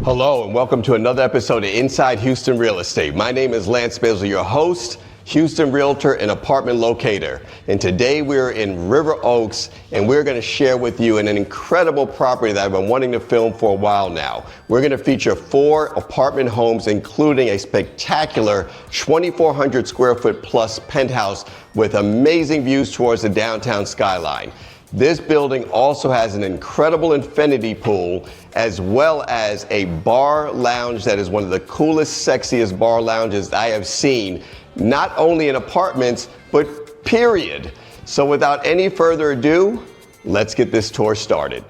Hello and welcome to another episode of Inside Houston Real Estate. My name is Lance Basil, your host, Houston Realtor and Apartment Locator. And today we're in River Oaks and we're going to share with you an incredible property that I've been wanting to film for a while now. We're going to feature 4 apartment homes, including a spectacular 2,400 square foot plus penthouse with amazing views towards the downtown skyline. This building also has an incredible infinity pool, as well as a bar lounge that is one of the coolest, sexiest bar lounges I have seen, not only in apartments, but period. So without any further ado, let's get this tour started.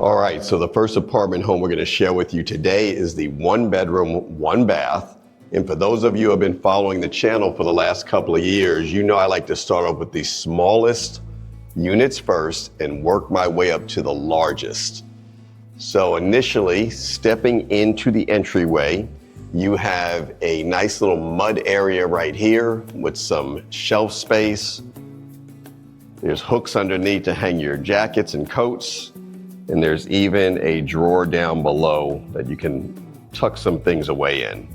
All right, so the first apartment home we're going to share with you today is the 1-bedroom, 1-bath. And for those of you who have been following the channel for the last couple of years, you know I like to start off with the smallest units first and work my way up to the largest. So initially, stepping into the entryway, you have a nice little mud area right here with some shelf space. There's hooks underneath to hang your jackets and coats. And there's even a drawer down below that you can tuck some things away in.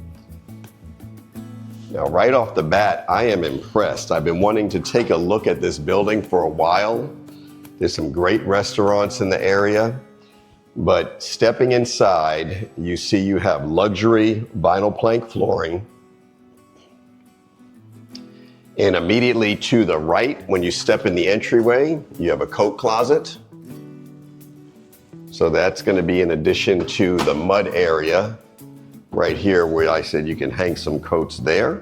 Now, right off the bat, I am impressed. I've been wanting to take a look at this building for a while. There's some great restaurants in the area, but stepping inside, you see you have luxury vinyl plank flooring. And immediately to the right, when you step in the entryway, you have a coat closet. So that's going to be in addition to the mud area right here where I said you can hang some coats there.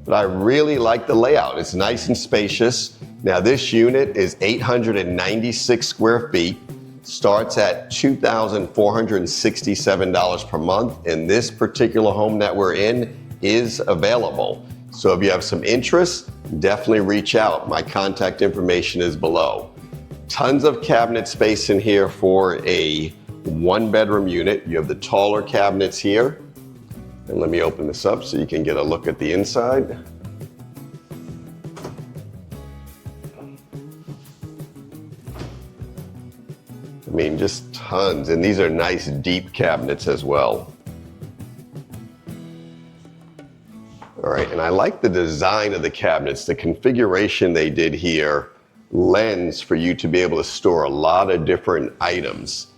But I really like the layout. It's nice and spacious. Now this unit is 896 square feet, starts at $2,467 per month, and this particular home that we're in is available. So if you have some interest, definitely reach out. My contact information is below. Tons of cabinet space in here for a 1-bedroom unit. You have the taller cabinets here. And let me open this up so you can get a look at the inside. I mean, just tons. And these are nice deep cabinets as well. All right, and I like the design of the cabinets. The configuration they did here lends for you to be able to store a lot of different items.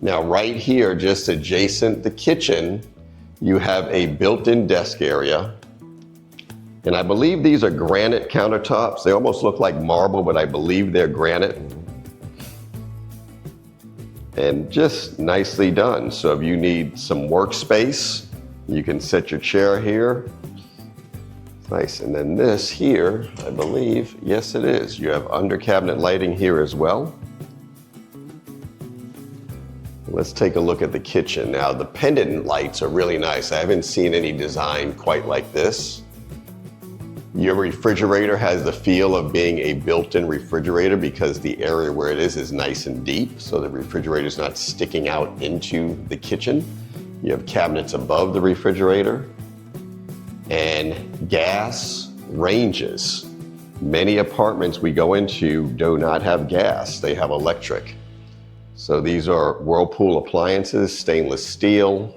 Now right here, just adjacent the kitchen, you have a built-in desk area. And I believe these are granite countertops. They almost look like marble, but I believe they're granite. And just nicely done. So if you need some workspace, you can set your chair here. Nice. And then this here, I believe, yes it is. You have under cabinet lighting here as well. Let's take a look at the kitchen. Now the pendant lights are really nice. I haven't seen any design quite like this. Your refrigerator has the feel of being a built-in refrigerator because the area where it is nice and deep, so the refrigerator is not sticking out into the kitchen. You have cabinets above the refrigerator and gas ranges. Many apartments we go into do not have gas, they have electric. So these are Whirlpool appliances, stainless steel.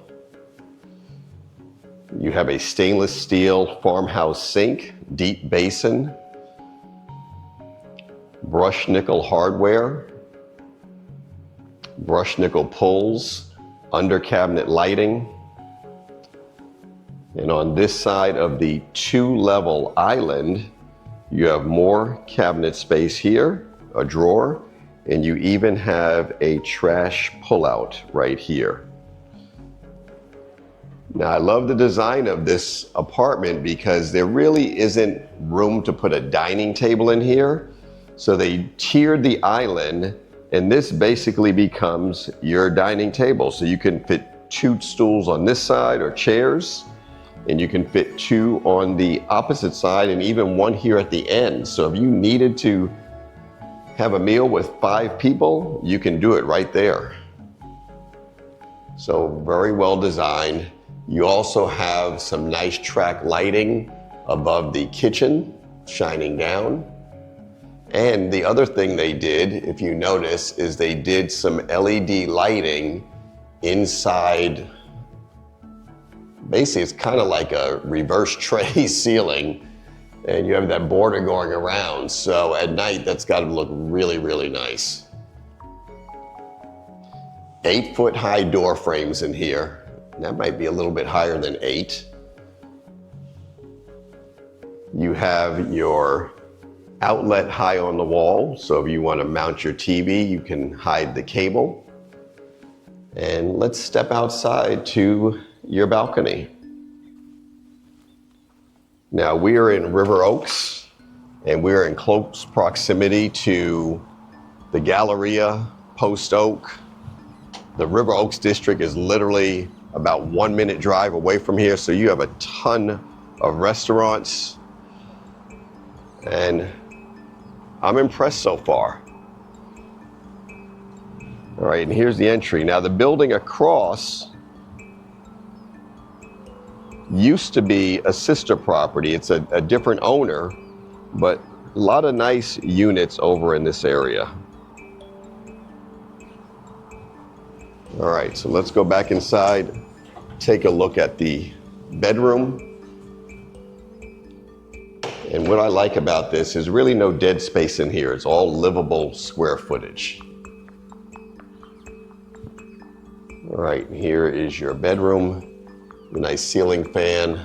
You have a stainless steel farmhouse sink, deep basin, brushed nickel hardware, brushed nickel pulls, under cabinet lighting. And on this side of the 2-level island, you have more cabinet space here, a drawer, and you even have a trash pullout right here. Now I love the design of this apartment because there really isn't room to put a dining table in here. So they tiered the island, and this basically becomes your dining table. So you can fit 2 stools on this side or chairs, and you can fit 2 on the opposite side and even 1 here at the end. So if you needed to have a meal with 5 people, you can do it right there. So very well designed. You also have some nice track lighting above the kitchen, shining down. And the other thing they did, if you notice, is they did some LED lighting inside, basically it's kind of like a reverse tray ceiling, and you have that border going around. So at night, that's got to look really, really nice. 8-foot high door frames in here. That might be a little bit higher than 8. You have your outlet high on the wall. So if you want to mount your TV, you can hide the cable. And let's step outside to your balcony. Now we are in River Oaks, and we're in close proximity to the Galleria, Post Oak. The River Oaks district is literally about 1 minute drive away from here, so you have a ton of restaurants, and I'm impressed so far. All right, and here's the entry. Now the building across used to be a sister property. It's a different owner, but a lot of nice units over in this area. All right, so let's go back inside, take a look at the bedroom. And what I like about this is really no dead space in here. It's all livable square footage. All right, here is your bedroom. A nice ceiling fan.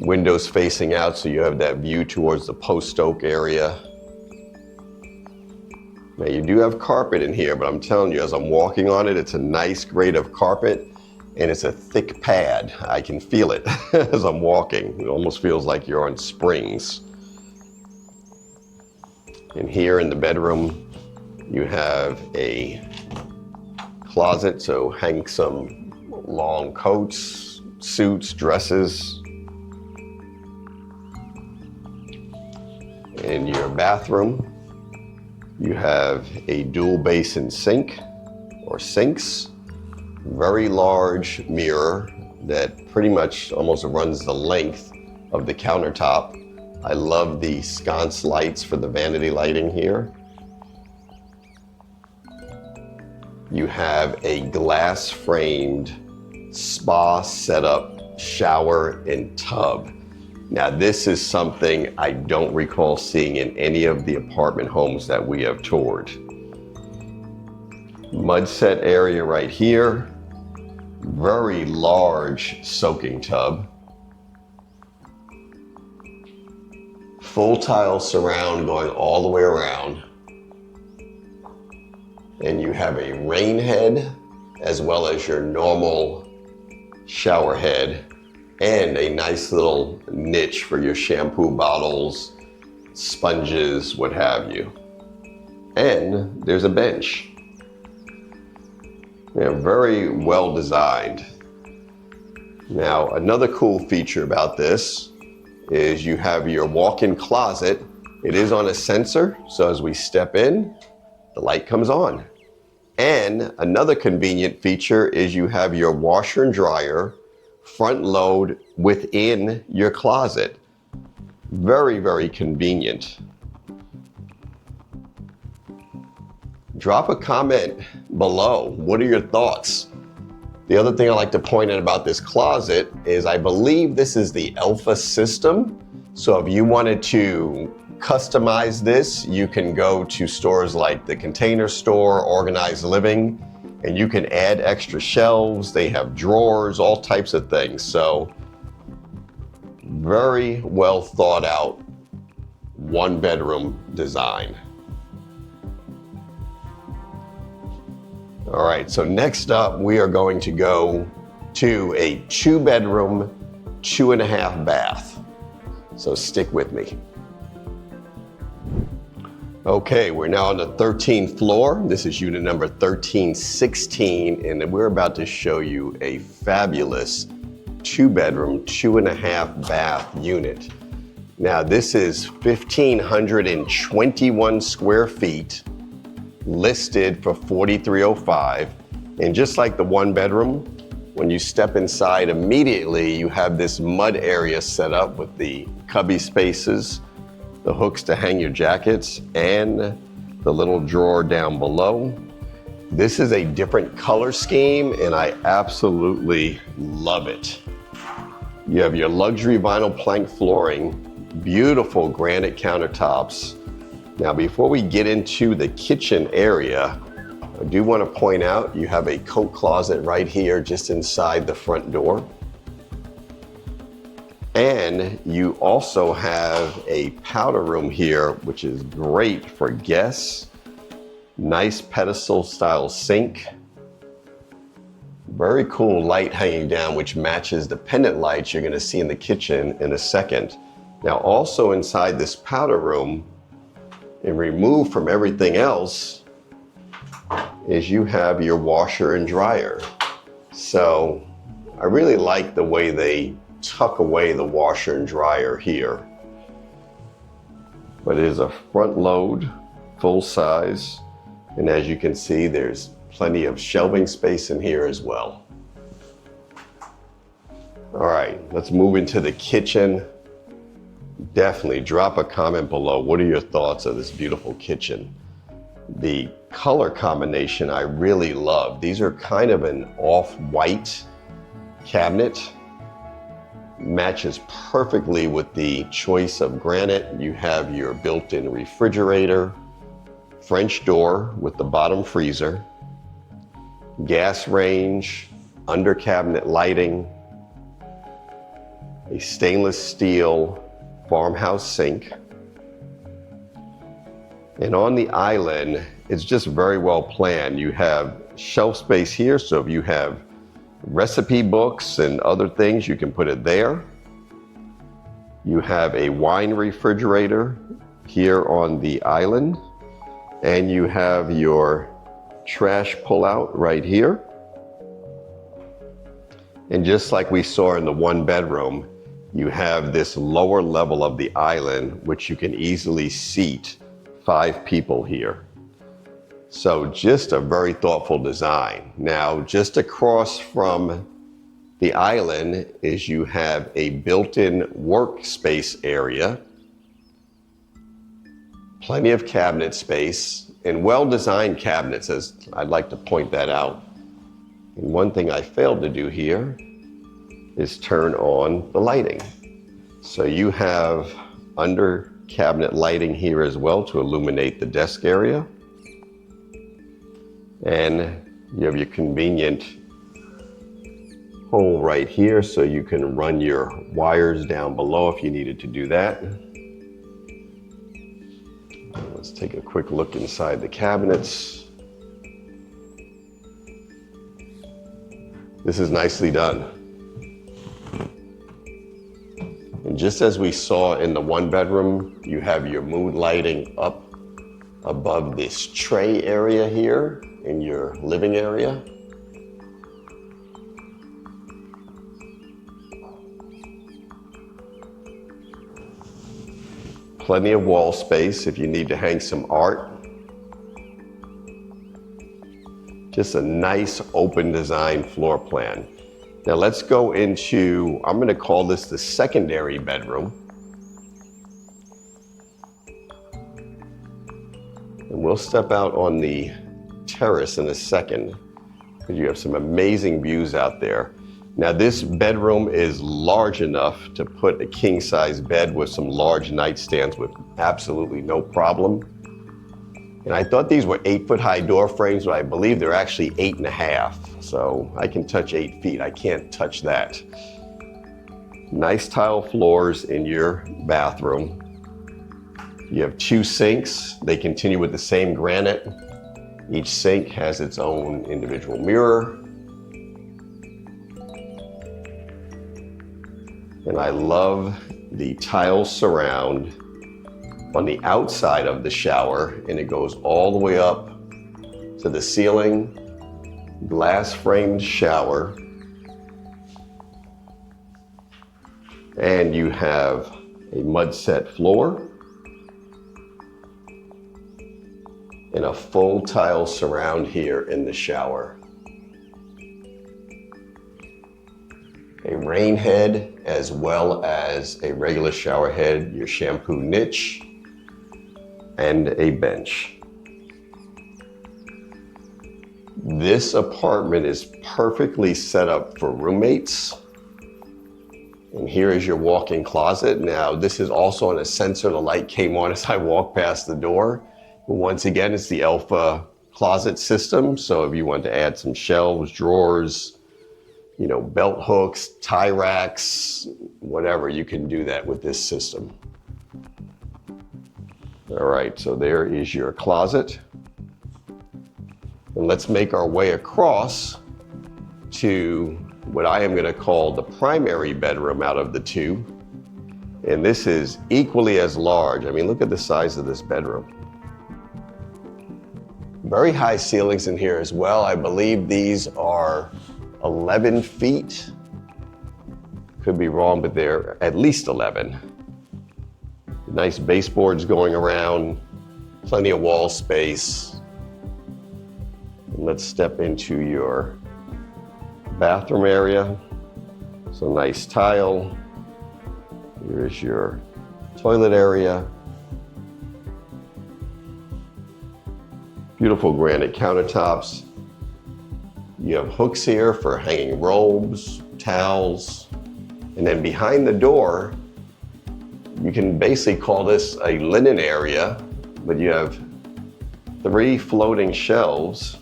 Windows facing out, so you have that view towards the Post Oak area. Now you do have carpet in here, but I'm telling you, as I'm walking on it, it's a nice grade of carpet, and it's a thick pad. I can feel it as I'm walking. It almost feels like you're on springs. And here in the bedroom, you have a closet, so hang some long coats, suits, dresses. In your bathroom, you have a dual basin sink or sinks, very large mirror that pretty much almost runs the length of the countertop. I love the sconce lights for the vanity lighting here. You have a glass framed spa setup, shower and tub. Now this is something I don't recall seeing in any of the apartment homes that we have toured. Mud set area right here. Very large soaking tub. Full tile surround going all the way around. And you have a rain head as well as your normal shower head, and a nice little niche for your shampoo bottles, sponges, what have you. And there's a bench. Yeah, very well designed. Now, another cool feature about this is you have your walk-in closet. It is on a sensor, so as we step in, the light comes on. And another convenient feature is you have your washer and dryer front load within your closet. Very, very convenient. Drop a comment below. What are your thoughts? The other thing I like to point out about this closet is I believe this is the Alpha system. So if you wanted to customize this, you can go to stores like the Container Store, Organized Living, and you can add extra shelves. They have drawers, all types of things. So very well thought out, 1-bedroom design. All right, so next up, we are going to go to a 2-bedroom, 2.5 bath. So stick with me. Okay, we're now on the 13th floor. This is unit number 1316, and we're about to show you a fabulous 2-bedroom, 2.5 bath unit. Now this is 1,521 square feet, listed for $4,305. And just like the 1-bedroom, when you step inside immediately, you have this mud area set up with the cubby spaces, the hooks to hang your jackets, and the little drawer down below. This is a different color scheme and I absolutely love it. You have your luxury vinyl plank flooring, beautiful granite countertops. Now before we get into the kitchen area, I do want to point out you have a coat closet right here just inside the front door. And you also have a powder room here, which is great for guests. Nice pedestal style sink. Very cool light hanging down, which matches the pendant lights you're going to see in the kitchen in a second. Now also inside this powder room, and removed from everything else, is you have your washer and dryer. So I really like the way they tuck away the washer and dryer here. But it is a front load, full size, and as you can see, there's plenty of shelving space in here as well. All right, let's move into the kitchen. Definitely drop a comment below. What are your thoughts of this beautiful kitchen? The color combination I really love. These are kind of an off-white cabinet. Matches perfectly with the choice of granite. You have your built-in refrigerator, French door with the bottom freezer, gas range, under cabinet lighting, a stainless steel farmhouse sink. And on the island, it's just very well planned. You have shelf space here, so if you have recipe books and other things, you can put it there. You have a wine refrigerator here on the island, and you have your trash pullout right here. And just like we saw in the one bedroom, you have this lower level of the island, which you can easily seat 5 people here. So just a very thoughtful design. Now, just across from the island is you have a built-in workspace area, plenty of cabinet space, and well-designed cabinets, as I'd like to point that out. And one thing I failed to do here is turn on the lighting. So you have under cabinet lighting here as well to illuminate the desk area. And you have your convenient hole right here so you can run your wires down below if you needed to do that. Let's take a quick look inside the cabinets. This is nicely done. And just as we saw in the one bedroom, you have your mood lighting up above this tray area here in your living area. Plenty of wall space if you need to hang some art. Just a nice open design floor plan. Now let's go into, I'm going to call this the secondary bedroom. And we'll step out on the terrace in a second because you have some amazing views out there. Now this bedroom is large enough to put a king-size bed with some large nightstands with absolutely no problem. And I thought these were 8-foot high door frames, but I believe they're actually 8.5. So I can touch 8 feet, I can't touch that. Nice tile floors in your bathroom. You have 2 sinks. They continue with the same granite. Each sink has its own individual mirror. And I love the tile surround on the outside of the shower, and it goes all the way up to the ceiling, glass framed shower. And you have a mud set floor and a full tile surround here in the shower. A rain head as well as a regular shower head, your shampoo niche, and a bench. This apartment is perfectly set up for roommates. And here is your walk-in closet. Now, this is also on a sensor. The light came on as I walked past the door. But once again, it's the Alpha closet system. So if you want to add some shelves, drawers, you know, belt hooks, tie racks, whatever, you can do that with this system. All right, so there is your closet. And let's make our way across to what I am going to call the primary bedroom out of the two. And this is equally as large. I mean, look at the size of this bedroom. Very high ceilings in here as well. I believe these are 11 feet. Could be wrong, but they're at least 11. Nice baseboards going around, plenty of wall space. And let's step into your bathroom area. So nice tile. Here's your toilet area. Beautiful granite countertops. You have hooks here for hanging robes, towels. And then behind the door, you can basically call this a linen area, but you have 3 floating shelves.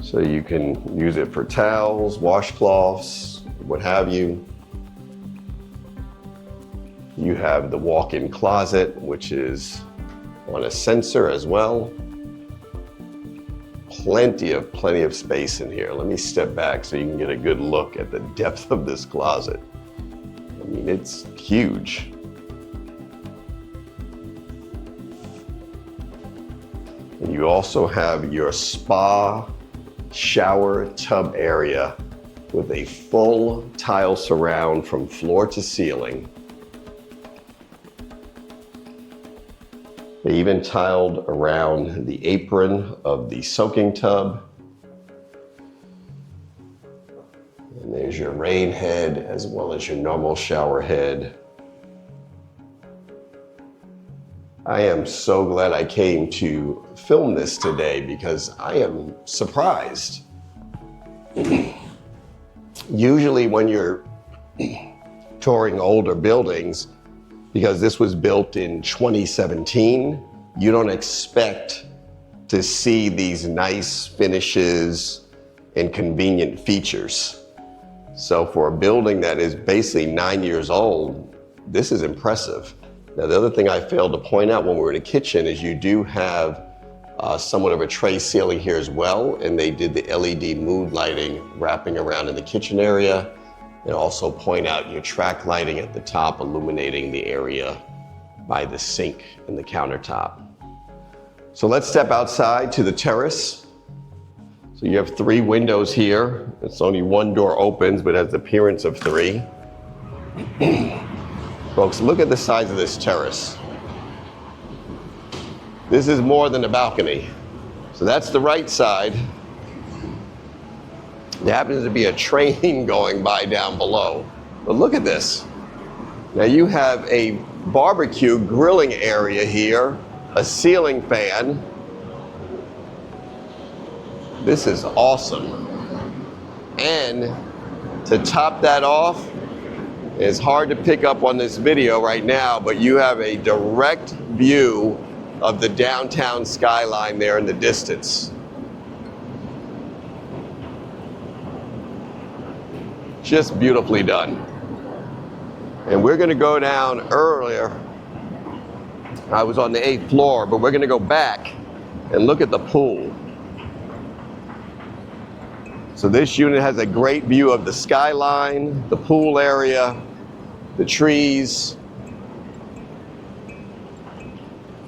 So you can use it for towels, washcloths, what have you. You have the walk-in closet, which is on a sensor as well. Plenty of space in here. Let me step back so you can get a good look at the depth of this closet. I mean, it's huge. And you also have your spa shower tub area with a full tile surround from floor to ceiling. They even tiled around the apron of the soaking tub. And there's your rain head as well as your normal shower head. I am so glad I came to film this today because I am surprised. Usually when you're touring older buildings, because this was built in 2017, you don't expect to see these nice finishes and convenient features. So for a building that is basically 9 years old, this is impressive. Now, the other thing I failed to point out when we were in the kitchen is you do have somewhat of a tray ceiling here as well, and they did the LED mood lighting wrapping around in the kitchen area, and also point out your track lighting at the top illuminating the area by the sink and the countertop. So let's step outside to the terrace. So you have 3 windows here. It's only 1 door opens, but has the appearance of 3. Folks, look at the size of this terrace. This is more than a balcony. So that's the right side. There happens to be a train going by down below. But look at this. Now you have a barbecue grilling area here, a ceiling fan. This is awesome. And to top that off, it's hard to pick up on this video right now, but you have a direct view of the downtown skyline there in the distance. Just beautifully done. And we're gonna go down earlier. I was on the 8th floor, but we're gonna go back and look at the pool. So this unit has a great view of the skyline, the pool area, the trees.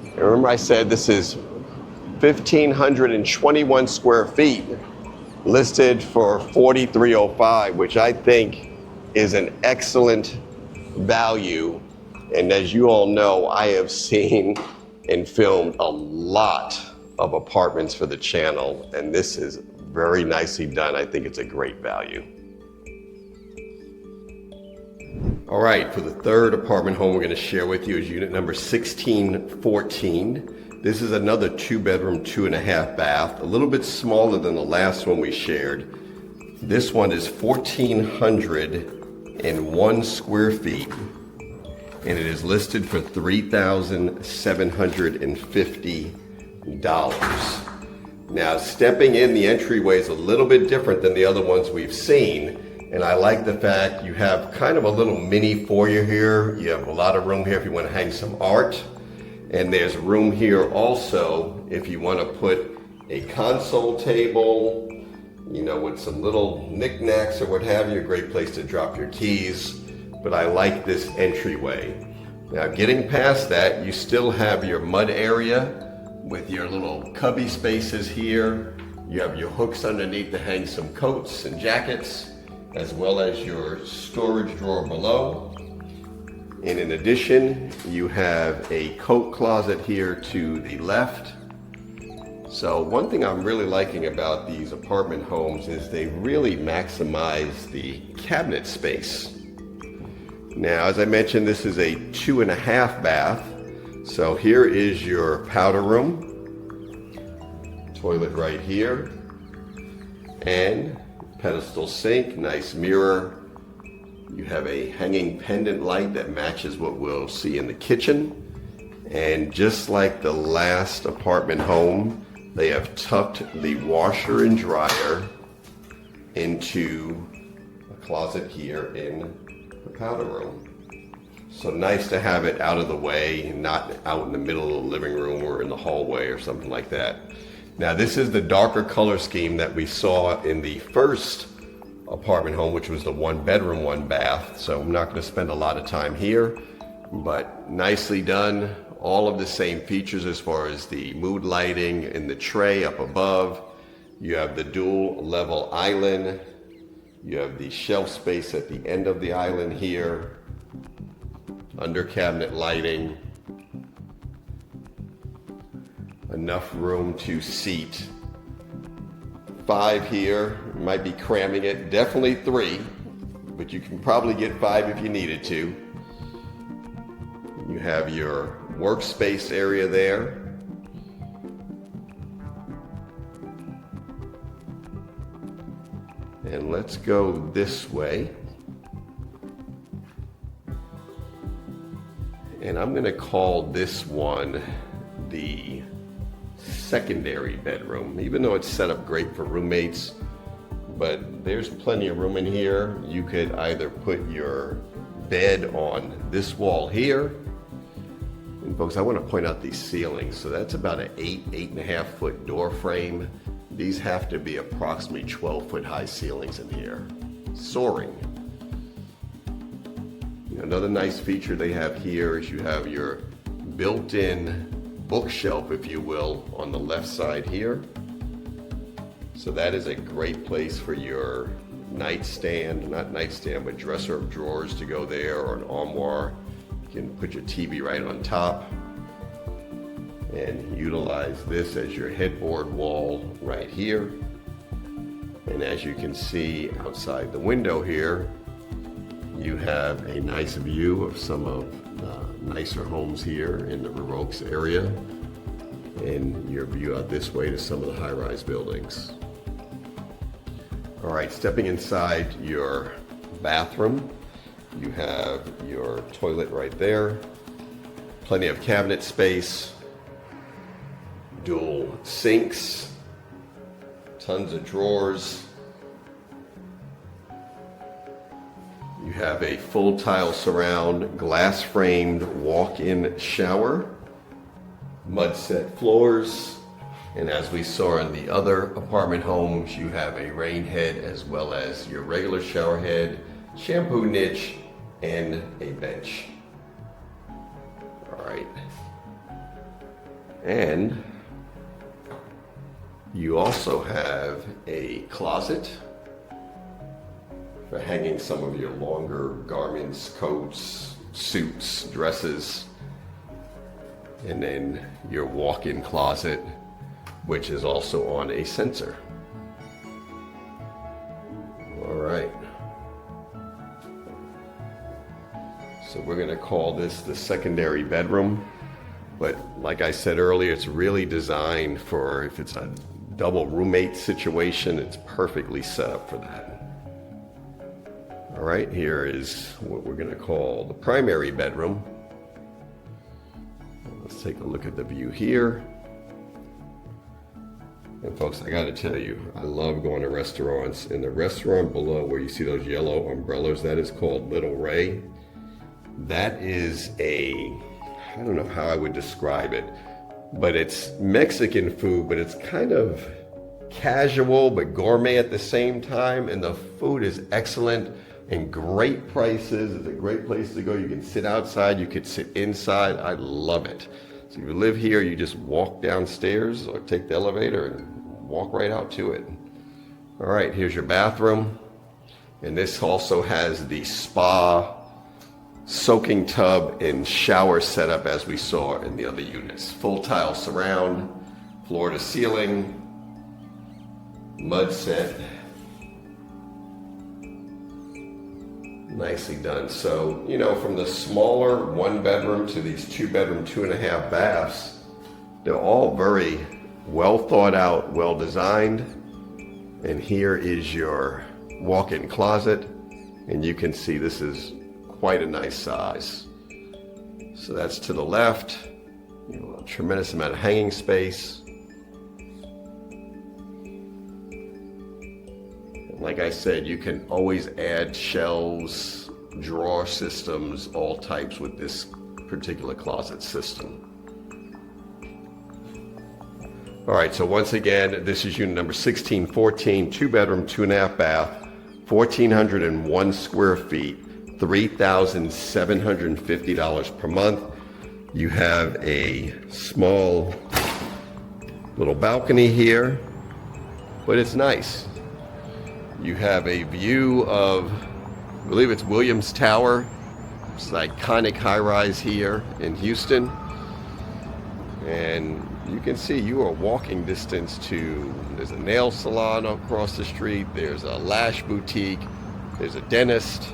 And remember I said this is 1,521 square feet, listed for $4,305, which I think is an excellent value. And as you all know, I have seen and filmed a lot of apartments for the channel, and this is very nicely done. I think it's a great value. All right, for the third apartment home we're going to share with you is unit number 1614. This is another 2-bedroom, 2.5 bath, a little bit smaller than the last one we shared. This one is 1,401 square feet, and it is listed for $3,750. Now, stepping in, the entryway is a little bit different than the other ones we've seen, and I like the fact you have kind of a little mini foyer here. You have a lot of room here if you want to hang some art, and there's room here also if you want to put a console table, you know, with some little knickknacks or what have you. A great place to drop your keys, but I like this entryway. Now, getting past that, you still have your mud area with your little cubby spaces here. You have your hooks underneath to hang some coats and jackets, as well as your storage drawer below. And in addition, you have a coat closet here to the left. So one thing I'm really liking about these apartment homes is they really maximize the cabinet space. Now, as I mentioned, this is a 2.5 bath. So here is your powder room, toilet right here, and pedestal sink, nice mirror. You have a hanging pendant light that matches what we'll see in the kitchen. And just like the last apartment home, they have tucked the washer and dryer into a closet here in the powder room. So nice to have it out of the way, not out in the middle of the living room or in the hallway or something like that. Now, this is the darker color scheme that we saw in the first apartment home, which was the 1-bedroom, 1-bath. So I'm not going to spend a lot of time here, but nicely done. All of the same features as far as the mood lighting in the tray up above. You have the dual level island. You have the shelf space at the end of the island here. Under cabinet lighting. Enough room to seat 5 here. You might be cramming it. Definitely 3, but you can probably get 5 if you needed to. You have your workspace area there. And let's go this way. And I'm going to call this one the secondary bedroom, even though it's set up great for roommates. But there's plenty of room in here. You could either put your bed on this wall here. And folks, I want to point out these ceilings. So that's about an 8.5 foot door frame. These have to be approximately 12-foot high ceilings in here, soaring. Another nice feature they have here is you have your built-in bookshelf, if you will, on the left side here. So that is a great place for your nightstand, not nightstand, but dresser of drawers to go there, or an armoire. You can put your TV right on top and utilize this as your headboard wall right here. And as you can see outside the window here, you have a nice view of some of the nicer homes here in the River Oaks area, and your view out this way to some of the high-rise buildings. All right, stepping inside your bathroom, you have your toilet right there, plenty of cabinet space, dual sinks, tons of drawers. You have a full tile surround, glass framed walk-in shower, mud set floors, and as we saw in the other apartment homes, you have a rain head as well as your regular shower head, shampoo niche, and a bench. All right. And you also have a closet for hanging some of your longer garments, coats, suits, dresses, and then your walk-in closet, which is also on a sensor. All right. So we're going to call this the secondary bedroom. But like I said earlier, it's really designed for if it's a double roommate situation, it's perfectly set up for that. All right, here is what we're gonna call the primary bedroom. Let's take a look at the view here. And folks, I gotta tell you, I love going to restaurants. In the restaurant below where you see those yellow umbrellas, that is called Little Ray. That is I don't know how I would describe it, but it's Mexican food, but it's kind of casual but gourmet at the same time. And the food is excellent and great prices. It's a great place to go. You can sit outside, you could sit inside. I love it. So if you live here, you just walk downstairs or take the elevator and walk right out to it. All right, here's your bathroom. And this also has the spa soaking tub and shower setup as we saw in the other units. Full tile surround, floor to ceiling, mud set. Nicely done. So, you know, from the smaller 1-bedroom to these 2-bedroom, 2.5 baths, they're all very well thought out, well designed. And here is your walk-in closet. And you can see this is quite a nice size. So that's to the left. You know, a tremendous amount of hanging space. Like I said, you can always add shelves, drawer systems, all types with this particular closet system. All right, so once again, this is unit number 1614, 2-bedroom, 2.5 bath, 1,401 square feet, $3,750 per month. You have a small little balcony here, but it's nice. You have a view of, I believe it's Williams Tower. It's an iconic high-rise here in Houston. And you can see you are walking distance to, there's a nail salon across the street, there's a lash boutique, there's a dentist.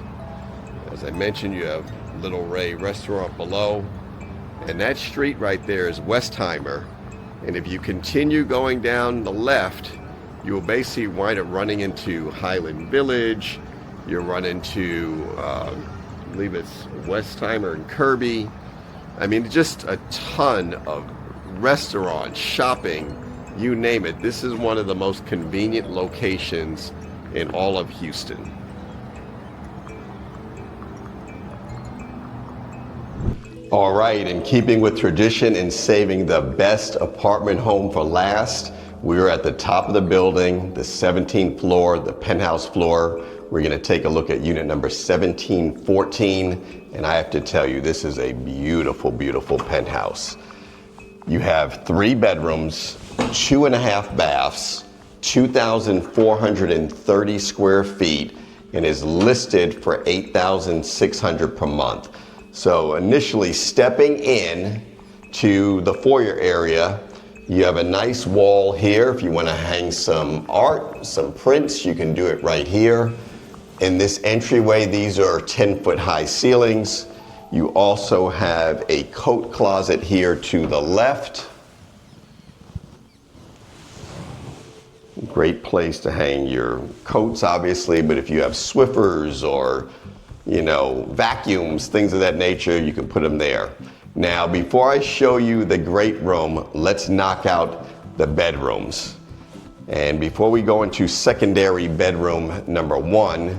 As I mentioned, you have Little Ray restaurant below. And that street right there is Westheimer. And if you continue going down the left, you will basically wind up running into Highland Village. You'll run into, I believe it's Westheimer and Kirby. I mean, just a ton of restaurants, shopping, you name it. This is one of the most convenient locations in all of Houston. All right, in keeping with tradition and saving the best apartment home for last, we're at the top of the building, the 17th floor, the penthouse floor. We're gonna take a look at unit number 1714, and I have to tell you, this is a beautiful, beautiful penthouse. You have 3 bedrooms, 2.5 baths, 2,430 square feet, and is listed for $8,600 per month. So initially stepping in to the foyer area, you have a nice wall here. If you want to hang some art, some prints, you can do it right here. In this entryway, these are 10-foot high ceilings. You also have a coat closet here to the left. Great place to hang your coats, obviously, but if you have Swiffers or, you know, vacuums, things of that nature, you can put them there. Now, before I show you the great room, let's knock out the bedrooms. And before we go into secondary bedroom number 1,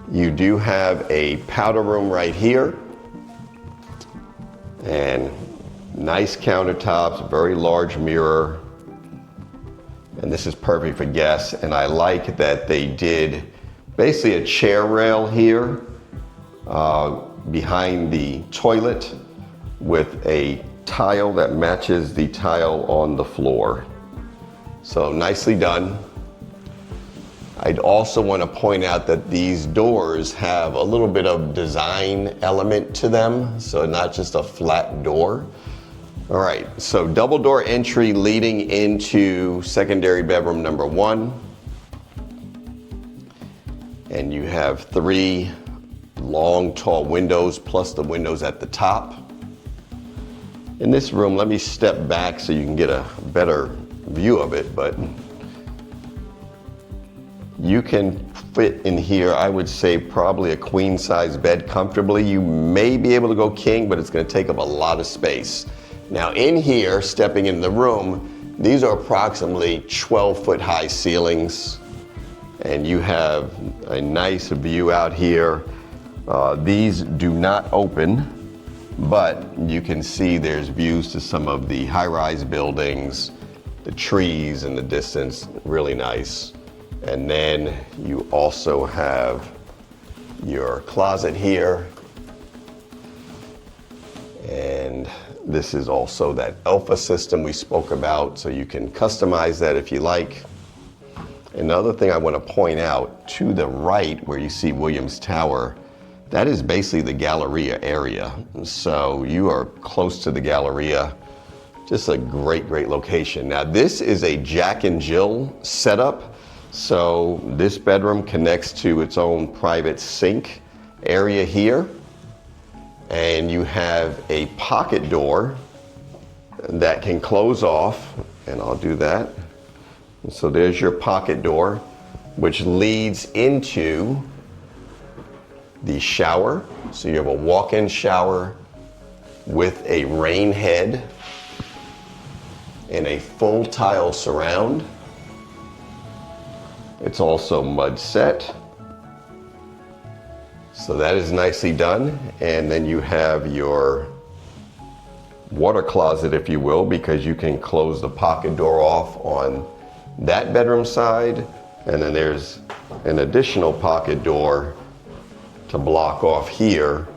you do have a powder room right here. And nice countertops, very large mirror. And this is perfect for guests. And I like that they did basically a chair rail here behind the toilet with a tile that matches the tile on the floor. So nicely done. I'd also want to point out that these doors have a little bit of design element to them, so not just a flat door. All right, so double door entry leading into secondary bedroom number 1. And you have 3 long, tall windows plus the windows at the top. In this room, let me step back so you can get a better view of it, but you can fit in here, I would say probably a queen size bed comfortably. You may be able to go king, but it's gonna take up a lot of space. Now in here, stepping in the room, these are approximately 12-foot high ceilings, and you have a nice view out here. These do not open, but you can see there's views to some of the high-rise buildings, the trees in the distance, really nice. And then you also have your closet here. And this is also that Alpha system we spoke about, so you can customize that if you like. Another thing I want to point out, to the right where you see Williams Tower, that is basically the Galleria area. So you are close to the Galleria. Just a great, great location. Now this is a Jack and Jill setup. So this bedroom connects to its own private sink area here. And you have a pocket door that can close off, and I'll do that. So there's your pocket door, which leads into the shower. So you have a walk-in shower with a rain head and a full tile surround. It's also mud set. So that is nicely done. And then you have your water closet, if you will, because you can close the pocket door off on that bedroom side. And then there's an additional pocket door to block off here,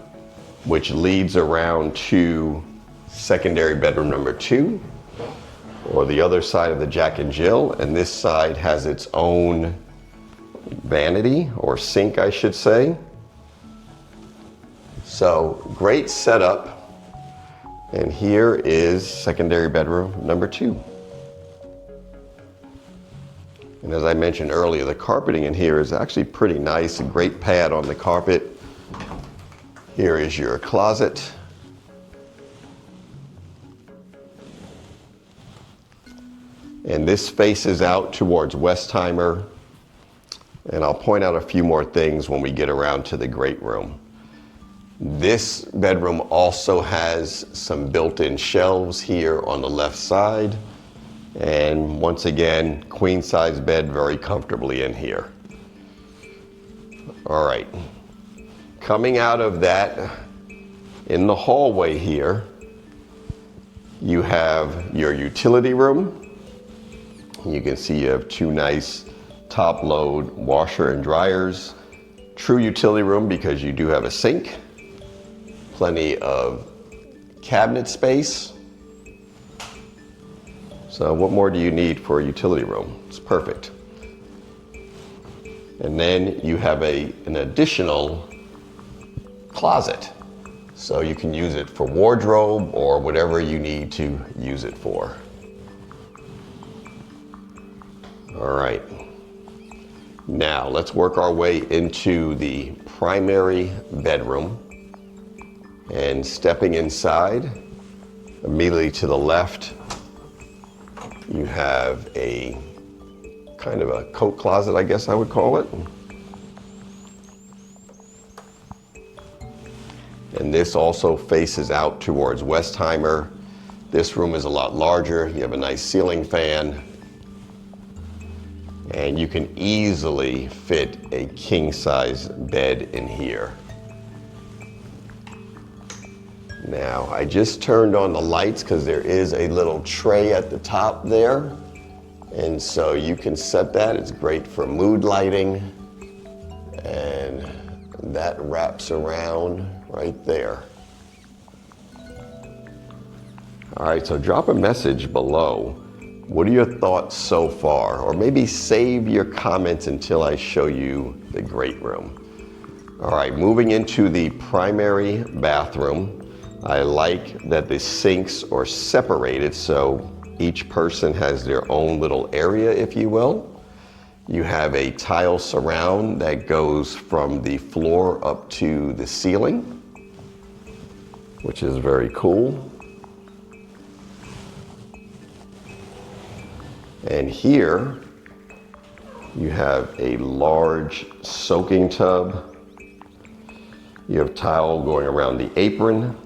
which leads around to secondary bedroom number 2, or the other side of the Jack and Jill. And this side has its own vanity, or sink, I should say. So great setup. And here is secondary bedroom number 2. And as I mentioned earlier, the carpeting in here is actually pretty nice. A great pad on the carpet. Here is your closet. And this faces out towards Westheimer. And I'll point out a few more things when we get around to the great room. This bedroom also has some built-in shelves here on the left side. And once again, queen size bed very comfortably in here. All right, coming out of that, in the hallway here, you have your utility room. You can see you have 2 nice top load washer and dryers. True utility room because you do have a sink, plenty of cabinet space. So what more do you need for a utility room? It's perfect. And then you have an additional closet. So you can use it for wardrobe or whatever you need to use it for. All right. Now let's work our way into the primary bedroom. And stepping inside, immediately to the left, you have a kind of a coat closet, I guess I would call it. And this also faces out towards Westheimer. This room is a lot larger. You have a nice ceiling fan. And you can easily fit a king-size bed in here. Now, I just turned on the lights because there is a little tray at the top there. And so you can set that. It's great for mood lighting. And that wraps around right there. All right, so drop a message below. What are your thoughts so far? Or maybe save your comments until I show you the great room. All right, moving into the primary bathroom. I like that the sinks are separated so each person has their own little area, if you will. You have a tile surround that goes from the floor up to the ceiling, which is very cool. And here you have a large soaking tub. You have tile going around the apron.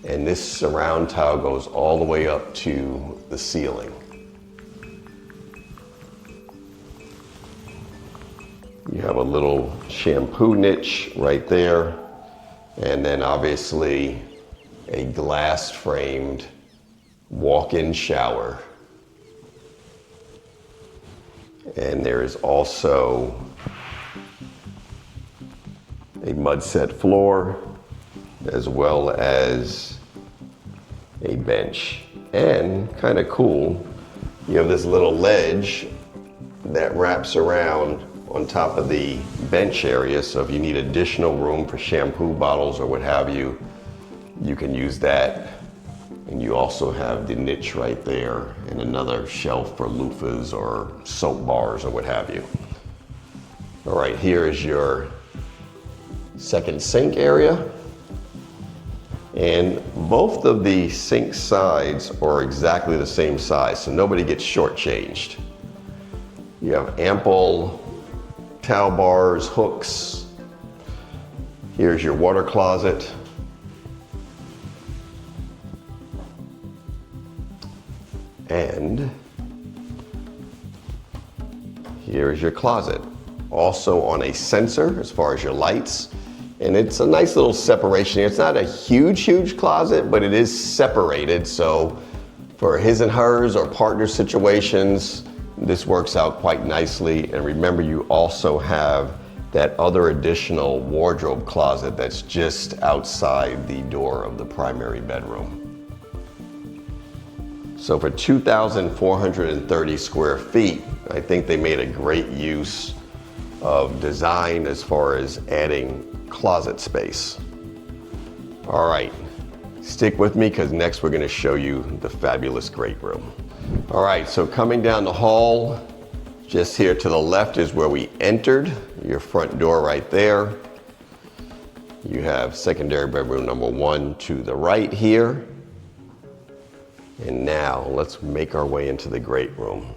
And this surround tile goes all the way up to the ceiling. You have a little shampoo niche right there. And then obviously a glass framed walk-in shower. And there is also a mud set floor, as well as a bench. And kind of cool, you have this little ledge that wraps around on top of the bench area. So if you need additional room for shampoo bottles or what have you, you can use that. And you also have the niche right there and another shelf for loofahs or soap bars or what have you. All right, here is your second sink area. And both of the sink sides are exactly the same size, so nobody gets shortchanged. You have ample towel bars, hooks. Here's your water closet. And here's your closet. Also on a sensor as far as your lights. And it's a nice little separation. It's not a huge closet, but it is separated. So for his and hers or partner situations, this works out quite nicely. And remember, you also have that other additional wardrobe closet that's just outside the door of the primary bedroom. So for 2,430 square feet, I think they made a great use of design as far as adding closet space. All right, stick with me because next we're going to show you the fabulous great room. All right, so coming down the hall, just here to the left is where we entered, your front door right there. You have secondary bedroom number 1 to the right here. And now let's make our way into the great room.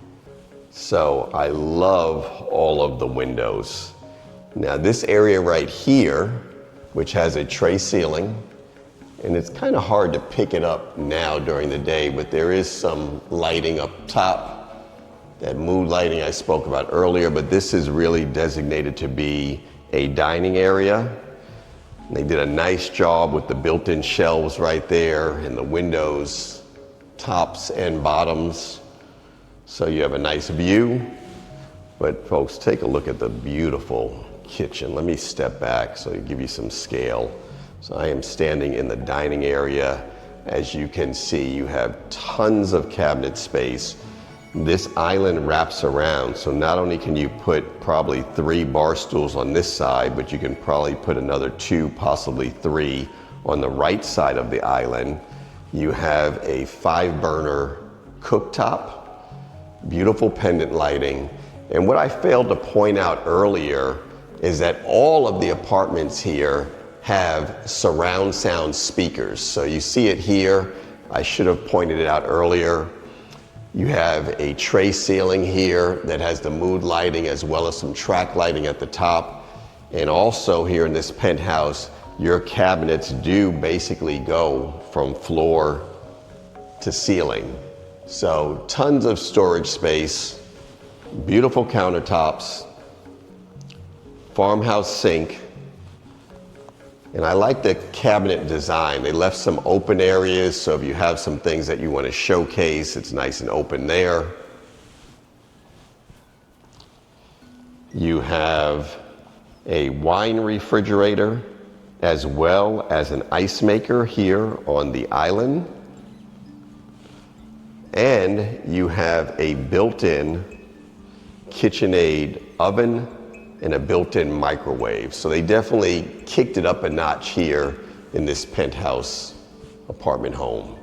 So I love all of the windows. Now this area right here, which has a tray ceiling, and it's kind of hard to pick it up now during the day, but there is some lighting up top, that mood lighting I spoke about earlier, but this is really designated to be a dining area. They did a nice job with the built-in shelves right there and the windows, tops and bottoms. So you have a nice view, but folks, take a look at the beautiful kitchen. Let me step back so I give you some scale. So I am standing in the dining area. As you can see, you have tons of cabinet space. This island wraps around, so not only can you put probably 3 bar stools on this side, but you can probably put another 2, possibly 3 on the right side of the island. You have a 5-burner cooktop, beautiful pendant lighting. And what I failed to point out earlier is that all of the apartments here have surround sound speakers. So you see it here. I should have pointed it out earlier. You have a tray ceiling here that has the mood lighting as well as some track lighting at the top. And also here in this penthouse, your cabinets do basically go from floor to ceiling. So tons of storage space, beautiful countertops, farmhouse sink. And I like the cabinet design. They left some open areas, so if you have some things that you want to showcase, it's nice and open there. You have a wine refrigerator as well as an ice maker here on the island. And you have a built-in KitchenAid oven and a built-in microwave. So they definitely kicked it up a notch here in this penthouse apartment home.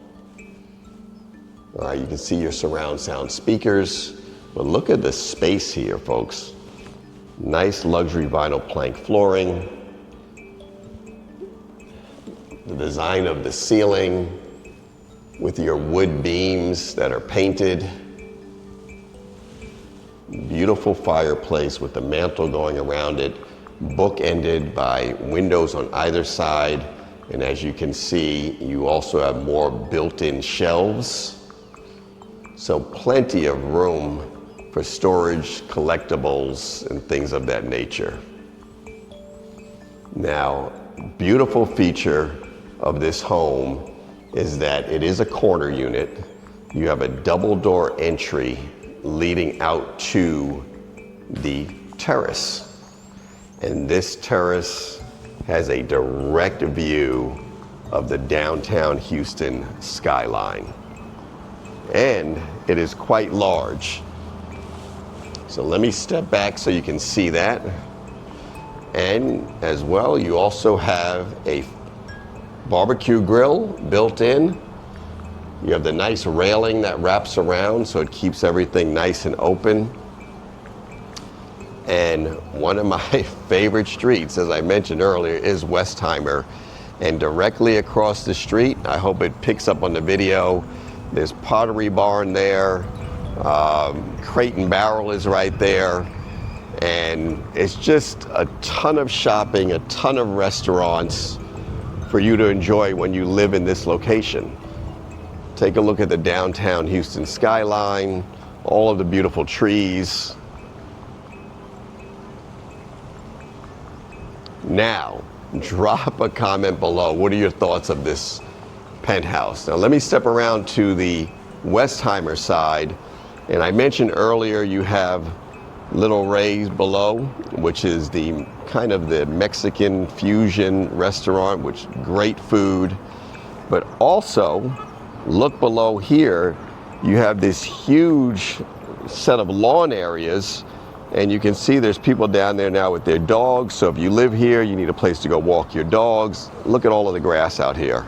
All right, you can see your surround sound speakers, but look at the space here, folks. Nice luxury vinyl plank flooring. The design of the ceiling with your wood beams that are painted. Beautiful fireplace with the mantle going around it, bookended by windows on either side. And as you can see, you also have more built-in shelves. So plenty of room for storage, collectibles, and things of that nature. Now, beautiful feature of this home is that it is a corner unit. You have a double door entry leading out to the terrace. And this terrace has a direct view of the downtown Houston skyline. And it is quite large. So let me step back so you can see that. And as well, you also have a barbecue grill built in. You have the nice railing that wraps around so it keeps everything nice and open. And one of my favorite streets, as I mentioned earlier, is Westheimer. And directly across the street, I hope it picks up on the video, there's Pottery Barn there, Crate and Barrel is right there. And it's just a ton of shopping, a ton of restaurants for you to enjoy when you live in this location. Take a look at the downtown Houston skyline, all of the beautiful trees. Now, drop a comment below. What are your thoughts of this penthouse? Now, let me step around to the Westheimer side. And I mentioned earlier you have Little Ray's below, which is the kind of the Mexican fusion restaurant, which great food. But also, look below here, you have this huge set of lawn areas, and you can see there's people down there now with their dogs. So if you live here, you need a place to go walk your dogs. Look at all of the grass out here.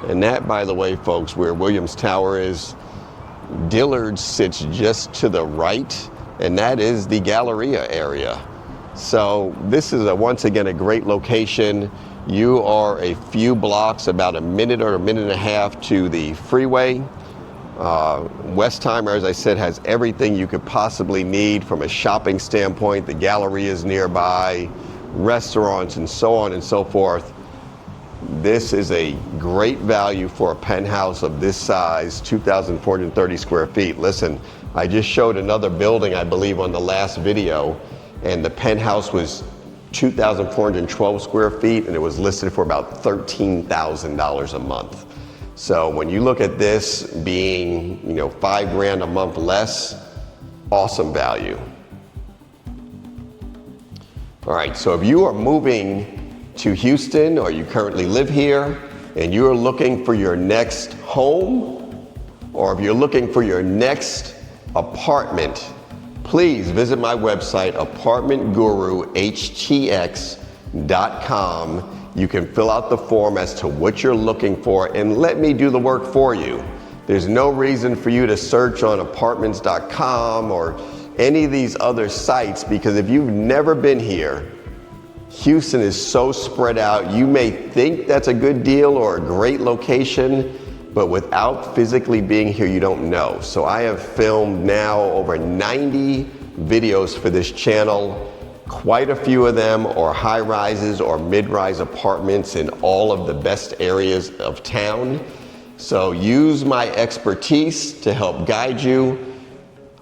And that, by the way, folks, where Williams Tower is, Dillard sits just to the right, and that is the Galleria area. So this is once again a great location. You are a few blocks, about a minute or a minute and a half to the freeway. Westheimer, as I said, has everything you could possibly need from a shopping standpoint. The Galleria is nearby, restaurants, and so on and so forth. This is a great value for a penthouse of this size, 2,430 square feet. Listen, I just showed another building, I believe, on the last video, and the penthouse was 2,412 square feet, and it was listed for about $13,000 a month. So when you look at this being, $5 grand a month less, awesome value. All right, so if you are moving to Houston, or you currently live here, and you're looking for your next home, or if you're looking for your next apartment, please visit my website, apartmentguruhtx.com. You can fill out the form as to what you're looking for, and let me do the work for you. There's no reason for you to search on apartments.com or any of these other sites, because if you've never been here, Houston is so spread out. You may think that's a good deal or a great location, but without physically being here, you don't know. So I have filmed now over 90 videos for this channel. Quite a few of them are high rises or mid-rise apartments in all of the best areas of town. So use my expertise to help guide you.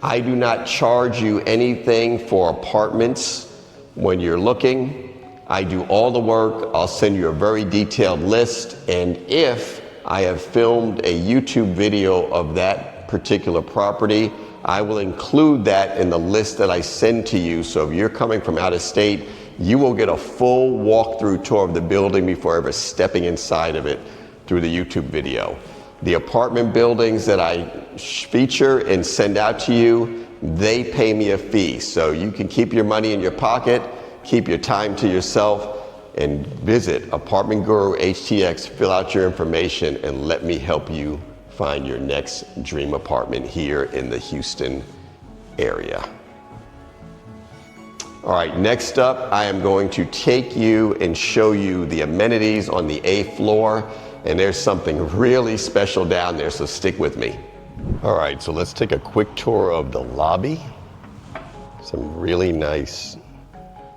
I do not charge you anything for apartments when you're looking. I do all the work. I'll send you a very detailed list, and if I have filmed a YouTube video of that particular property, I will include that in the list that I send to you. So if you're coming from out of state, you will get a full walkthrough tour of the building before ever stepping inside of it through the YouTube video. The apartment buildings that I feature and send out to you, they pay me a fee. So you can keep your money in your pocket, keep your time to yourself, and visit Apartment Guru HTX, fill out your information, and let me help you find your next dream apartment here in the Houston area. All right, next up, I am going to take you and show you the amenities on the A floor, and there's something really special down there, so stick with me. All right, so let's take a quick tour of the lobby. Some really nice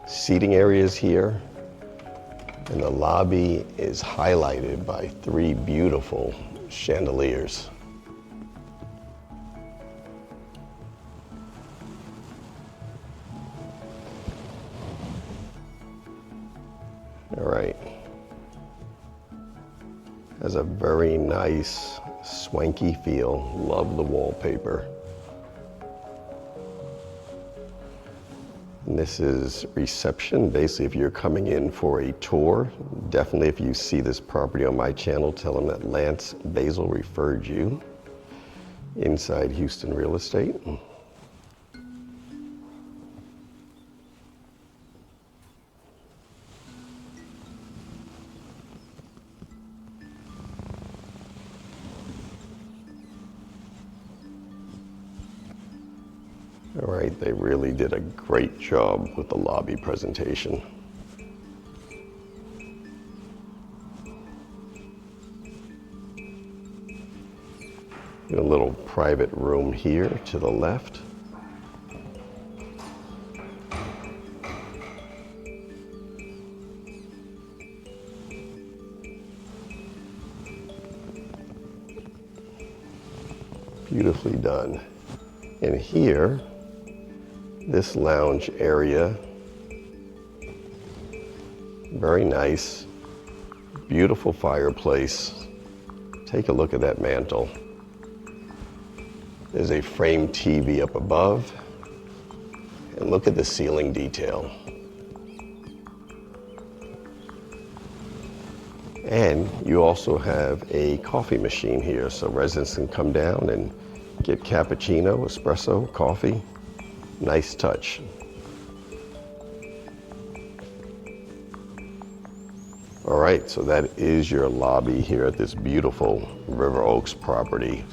seating areas here, and the lobby is highlighted by 3 beautiful chandeliers. All right, has a very nice swanky feel. Love the wallpaper. And this is reception. Basically, if you're coming in for a tour, definitely if you see this property on my channel, tell them that Lance Basil referred you. Inside Houston Real Estate. All right, they really did a great job with the lobby presentation. A little private room here to the left. Beautifully done. And here, this lounge area, very nice, beautiful fireplace. Take a look at that mantle. There's a framed TV up above, and look at the ceiling detail. And you also have a coffee machine here, so residents can come down and get cappuccino, espresso, coffee. Nice touch. All right, so that is your lobby here at this beautiful River Oaks property,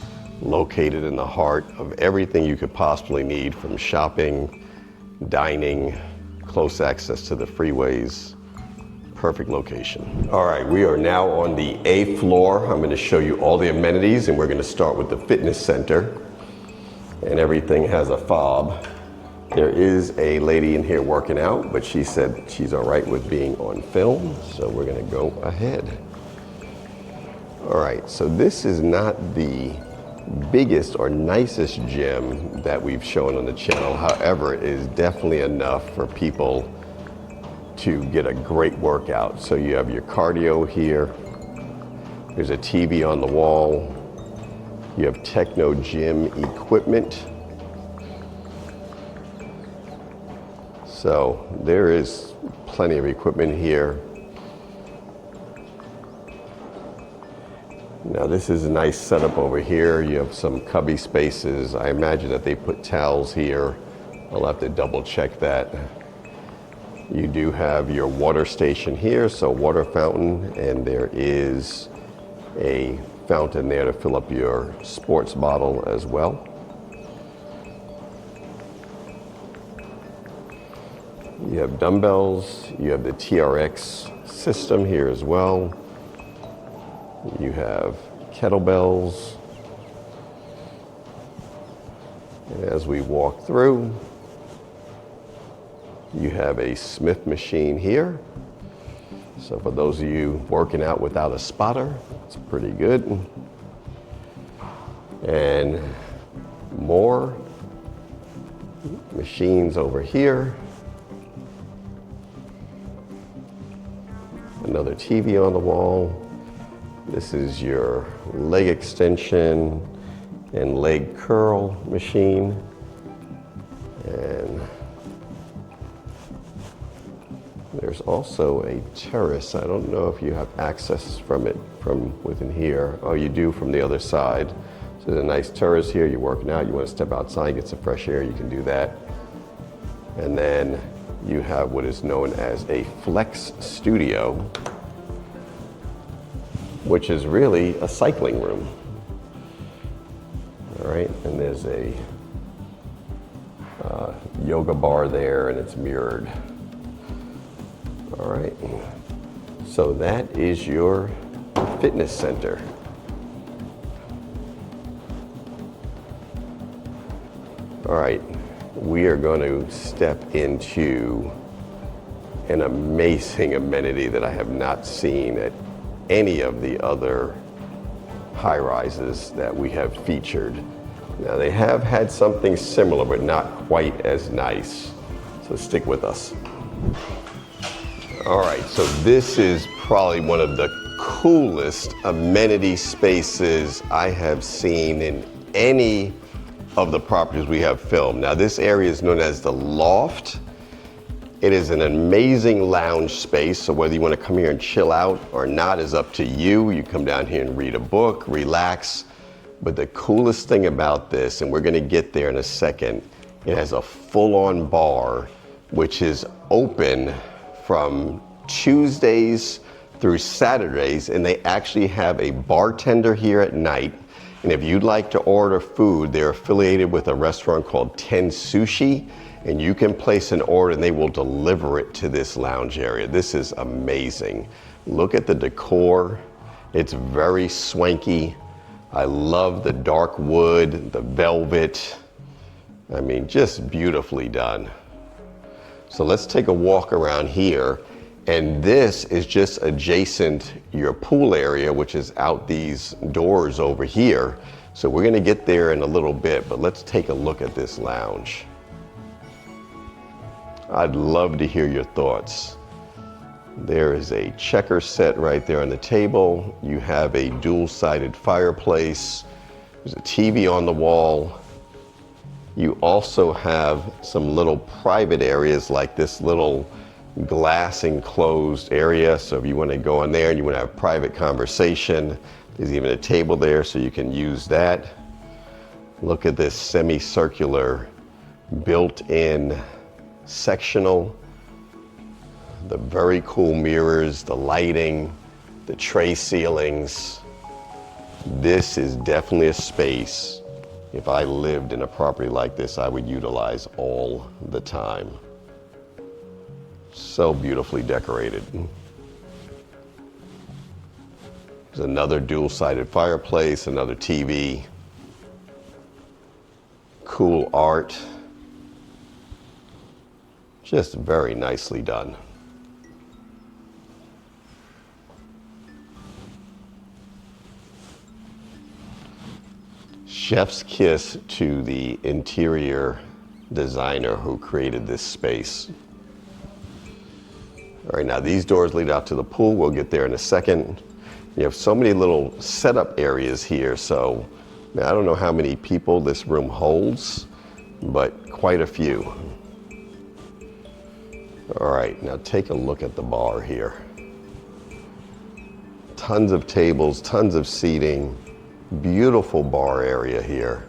located in the heart of everything you could possibly need, from shopping, dining, close access to the freeways. Perfect location. All right, we are now on the A floor. I'm going to show you all the amenities, and we're going to start with the fitness center. And everything has a fob. There is a lady in here working out, but she said she's all right with being on film, so we're gonna go ahead. All right, so this is not the biggest or nicest gym that we've shown on the channel. However, it is definitely enough for people to get a great workout. So you have your cardio here. There's a TV on the wall. You have techno gym equipment. So there is plenty of equipment here. Now this is a nice setup over here. You have some cubby spaces. I imagine that they put towels here. I'll have to double check that. You do have your water station here, so water fountain, and there is a fountain there to fill up your sports bottle as well. You have dumbbells, you have the TRX system here as well. You have kettlebells. And as we walk through, you have a Smith machine here. So for those of you working out without a spotter, it's pretty good. And more machines over here. Another TV on the wall. This is your leg extension and leg curl machine. And there's also a terrace. I don't know if you have access from it from within here. Oh, you do from the other side. So there's a nice terrace here. You're working out, you want to step outside, get some fresh air, you can do that. And then you have what is known as a flex studio, which is really a cycling room. All right, and there's a yoga bar there, and it's mirrored. All right, so that is your fitness center. All right, we are going to step into an amazing amenity that I have not seen at any of the other high rises that we have featured. Now, they have had something similar, but not quite as nice. So stick with us. All right, so this is probably one of the coolest amenity spaces I have seen in any of the properties we have filmed. Now, this area is known as the Loft. It is an amazing lounge space, so whether you want to come here and chill out or not is up to you. You come down here and read a book, relax. But the coolest thing about this, and we're going to get there in a second, it has a full-on bar, which is open from Tuesdays through Saturdays, and they actually have a bartender here at night. And if you'd like to order food, they're affiliated with a restaurant called 10 Sushi, and you can place an order and they will deliver it to this lounge area. This is amazing. Look at the decor. It's very swanky. I love the dark wood, the velvet. I mean, just beautifully done. So let's take a walk around here. And this is just adjacent your pool area, which is out these doors over here. So we're gonna get there in a little bit, but let's take a look at this lounge. I'd love to hear your thoughts. There is a checker set right there on the table. You have a dual-sided fireplace. There's a TV on the wall. You also have some little private areas like this little glass enclosed area. So if you want to go in there and you want to have private conversation, there's even a table there so you can use that. Look at this semicircular built-in sectional, the very cool mirrors, the lighting, the tray ceilings. This is definitely a space, if I lived in a property like this, I would utilize all the time. So beautifully decorated. There's another dual-sided fireplace, another TV, cool art. Just very nicely done. Chef's kiss to the interior designer who created this space. All right, now these doors lead out to the pool. We'll get there in a second. You have so many little setup areas here. So now, I don't know how many people this room holds, but quite a few. All right, now take a look at the bar here. Tons of tables, tons of seating, beautiful bar area here.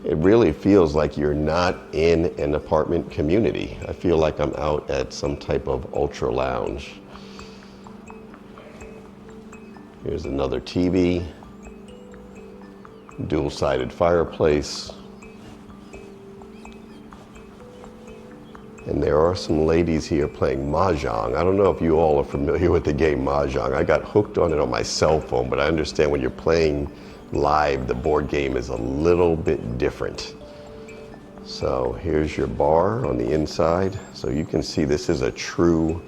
It really feels like you're not in an apartment community. I feel like I'm out at some type of ultra lounge. Here's another TV, dual-sided fireplace. And there are some ladies here playing Mahjong. I don't know if you all are familiar with the game Mahjong. I got hooked on it on my cell phone, but I understand when you're playing live, the board game is a little bit different. So here's your bar on the inside. So you can see this is a true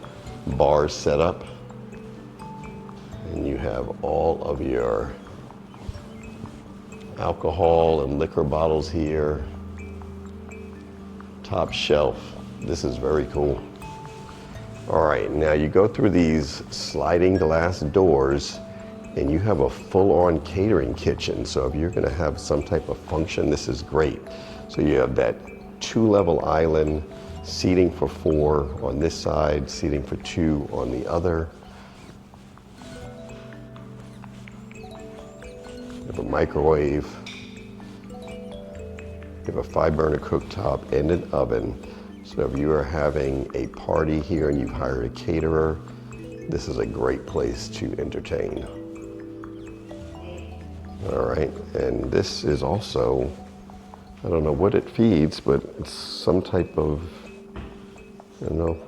bar setup. And you have all of your alcohol and liquor bottles here. Top shelf. This is very cool. All right, now you go through these sliding glass doors and you have a full-on catering kitchen. So if you're gonna have some type of function, this is great. So you have that 2-level island, seating for 4 on this side, seating for 2 on the other. You have a microwave. You have a 5-burner cooktop and an oven. So if you are having a party here and you've hired a caterer, this is a great place to entertain. All right, and this is also I don't know what it feeds, but it's some type of, I don't know.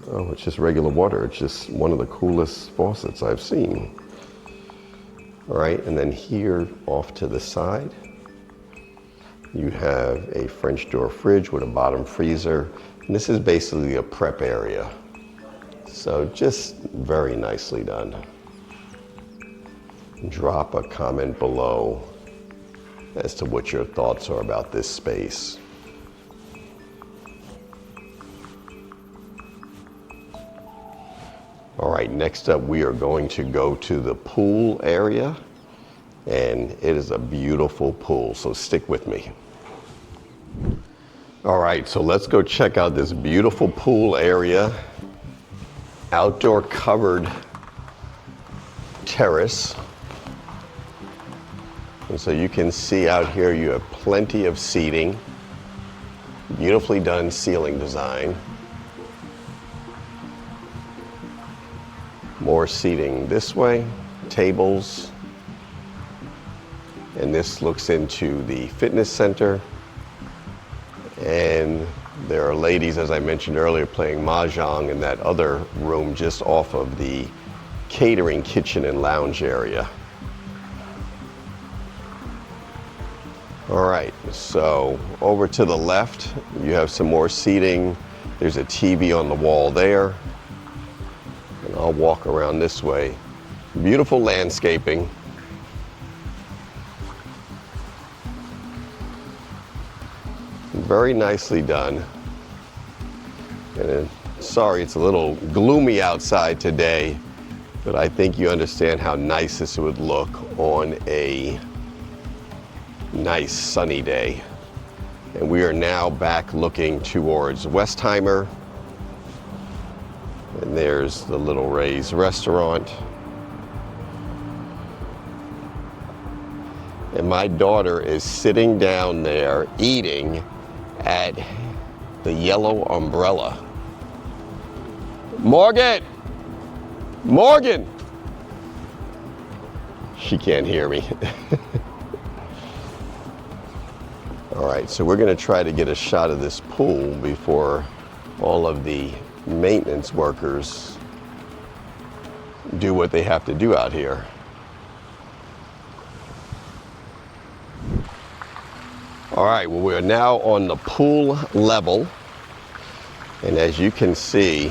Oh, it's just regular water. It's just one of the coolest faucets I've seen. All right, and then here off to the side, you have a French door fridge with a bottom freezer. And this is basically a prep area. So just very nicely done. Drop a comment below as to what your thoughts are about this space. All right, next up we are going to go to the pool area, and it is a beautiful pool, so stick with me. All right, so let's go check out this beautiful pool area. Outdoor covered terrace. And so you can see out here you have plenty of seating, beautifully done ceiling design. More seating this way, tables. And this looks into the fitness center. And there are ladies, as I mentioned earlier, playing mahjong in that other room just off of the catering kitchen and lounge area. All right, so over to the left, you have some more seating. There's a TV on the wall there. And I'll walk around this way. Beautiful landscaping. Very nicely done. And sorry, it's a little gloomy outside today, but I think you understand how nice this would look on a nice sunny day. And we are now back looking towards Westheimer. And there's the Little Ray's restaurant. And my daughter is sitting down there eating at the yellow umbrella. Morgan! Morgan! She can't hear me. All right, so we're gonna try to get a shot of this pool before all of the maintenance workers do what they have to do out here. All right, well, we're now on the pool level. And as you can see,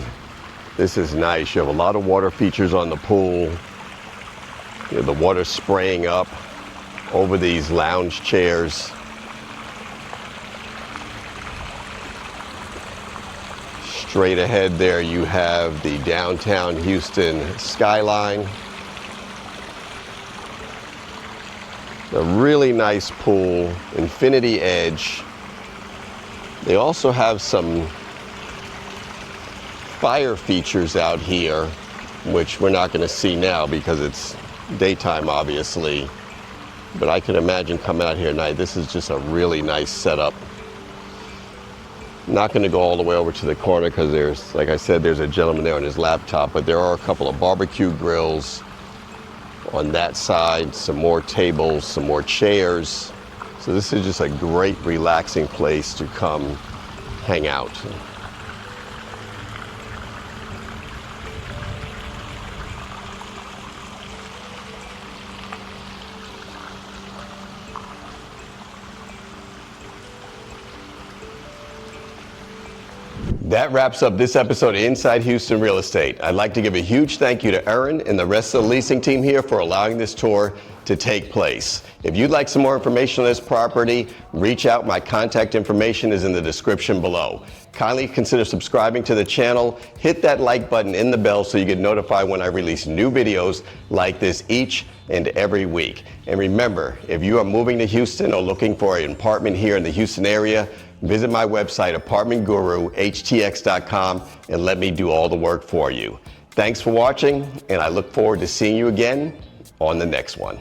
this is nice. You have a lot of water features on the pool. You have the water spraying up over these lounge chairs. Straight ahead there, you have the downtown Houston skyline. A really nice pool, infinity edge. They also have some fire features out here, which we're not going to see now because it's daytime, obviously. But I can imagine coming out here at night, this is just a really nice setup. Not going to go all the way over to the corner because there's, like I said, there's a gentleman there on his laptop, but there are a couple of barbecue grills on that side, some more tables, some more chairs. So this is just a great relaxing place to come hang out. That wraps up this episode of Inside Houston Real Estate. I'd like to give a huge thank you to Erin and the rest of the leasing team here for allowing this tour to take place. If you'd like some more information on this property, reach out. My contact information is in the description below. Kindly consider subscribing to the channel. Hit that like button and the bell so you get notified when I release new videos like this each and every week. And remember, if you are moving to Houston or looking for an apartment here in the Houston area, visit my website, apartmentguruhtx.com, and let me do all the work for you. Thanks for watching, and I look forward to seeing you again on the next one.